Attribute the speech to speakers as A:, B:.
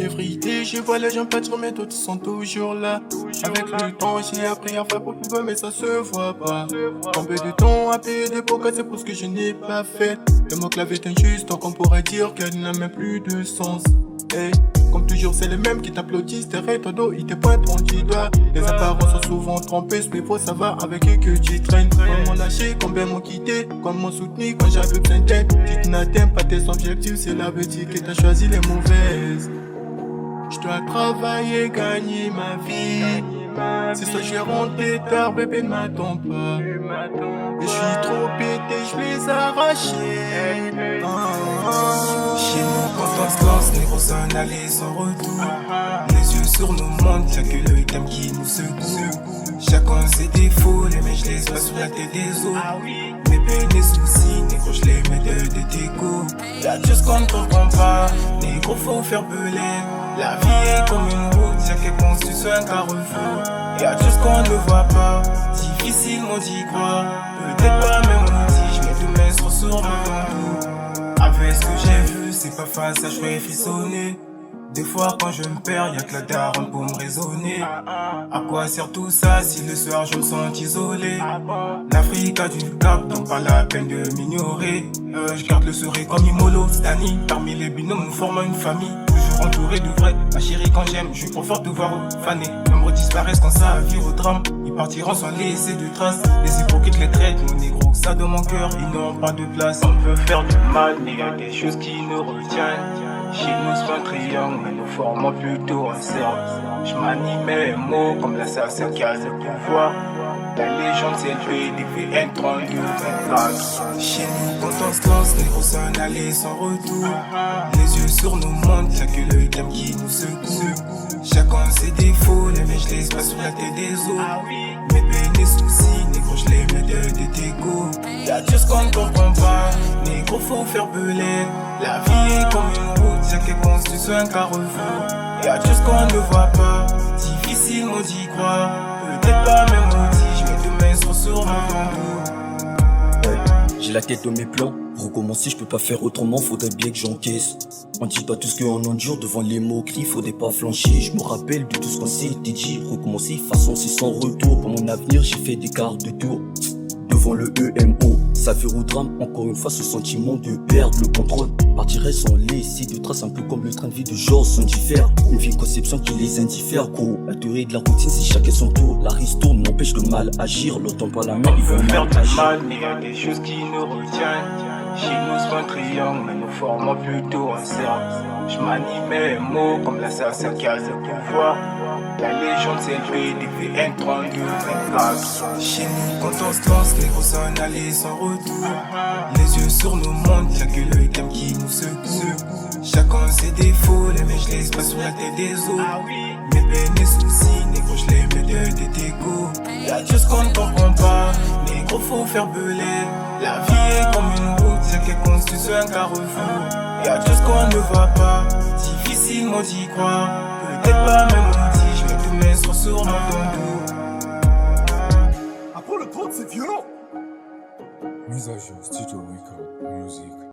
A: Everyday, je vois les gens perdre, mais d'autres sont toujours là. Avec le temps, j'ai appris à faire pour pouvoir, mais ça se voit pas. Combien de temps à payer des pots, c'est pour ce que je n'ai pas fait. Le mot clavier est injuste, donc on pourrait dire qu'elle n'a même plus de sens. Hey, comme toujours, c'est les mêmes qui t'applaudissent derrière ton dos, ils te pointent ton petit doigt. Les apparences sont souvent trompées, mais faut savoir avec qui que tu traînes. Comment lâcher, combien m'ont quitté, comment soutenir quand j'avais plein d'aide. Si tu n'atteins pas tes objectifs, c'est la bêtise que t'as choisi les mauvaises. Je dois travailler, gagner ma vie. C'est ça, je vais rentrer tard, bébé, ne m'attends pas. Je suis trop pété, je vais les arracher.
B: Chez nous, quand on se lance, négro, ça n'allait sans retour. Les yeux sur nos mondes, y'a que le thème qui nous secoue. Chacun ses défauts, les mèches les pas sur la tête des autres. Mes peines et soucis, négro, je les mets de déco. Y'a tout ce qu'on ne comprend pas, négro, faut faire belin. La vie est comme une route, y'a qu'elle constitue un carrefour. Y'a tout ce qu'on ne voit pas, difficilement d'y croire. Peut-être pas même on dit, je mets tout mes sur mon dos. Avec ce que j'ai vu, c'est pas facile, je vais frissonner. Des fois quand je me perds, y'a que la daronne pour me raisonner. À quoi sert tout ça si le soir je me sens isolé? L'Afrique a du cap, donc pas la peine de m'ignorer. Je garde le sourire comme Imolo, Stani. Parmi les binômes, nous formons une famille. Toujours entouré de vrais, ma chérie quand j'aime, je suis trop fort de voir faner. Nombreux disparaissent quand ça vire au drame. Ils partiront sans laisser de traces. Les hypocrites les traitent, nos négros, ça dans mon cœur, ils n'ont pas de place. On peut faire du mal, mais y a des choses qui nous retiennent. Chez nous c'est un triangle, mais nous formons plutôt un cercle. Je manie mes mots comme l'assassin qui a le pouvoir. La légende s'est élevée depuis N32-24. Chez nous quand on se lance, négro ça n'allait sans retour. Les yeux sur nos mondes, y'a que le thème qui nous secoue. Chacun ses défauts, les mèches les pas sur la tête des autres. Mes peines et soucis, négro je les mets de déco. Y'a tout ce qu'on ne comprend pas, négro faut faire belin. La vie est comme une route, y'a qu'elle constitue un carrefour. Y'a tout ce qu'on ne voit pas, difficilement d'y croire. Peut-être pas même on dit, je mets deux mains sur mon dos.
C: J'ai la tête dans mes plans, recommencer je peux pas faire autrement, faudrait bien que j'encaisse. On dit pas tout ce qu'on endure devant les moqueries, faudrait pas flancher. Je me rappelle de tout ce qu'on s'était dit, recommencer, façon c'est sans retour. Pour mon avenir j'ai fait des quarts de tour devant le EMO. Ça fait au drame, encore une fois ce sentiment de perdre le contrôle. Partirait sans laisser de traces, un peu comme le train de vie de Georges sont diffère. Une vie conception qui les indiffère, gros. La théorie de la routine c'est chacun son tour. La ristourne m'empêche de mal agir, l'autant pas la main, ils veulent
B: faire
C: mal
B: du
C: agir.
B: mal, mais y'a des choses qui nous retiennent. Chez nous c'est un triangle, mais nous formons plutôt un cercle. Je manie mes mots comme l'assassin qui a le pouvoir. La légende s'est élevée depuis N32-24. Chez nous quand on se lance, négro ça n'allait sans retour. Les yeux sur nos mondes, y'a que le thème qui nous secoue. Chacun ses défauts, les mèches les pas sur la tête des autres. Mes peines et soucis, négro je les mets de déco. Y'a tout ce qu'on ne comprend pas, négro faut faire belin. La vie est comme une route, y'a qu'elle constitue un carrefour. Y'a tout ce qu'on ne voit pas, difficilement d'y croire. Peut-être pas même on dit, je mets tous mes sources sur mon dos.
D: Après le prod, c'est violent.
E: Mise à jour, Studio Record, musique.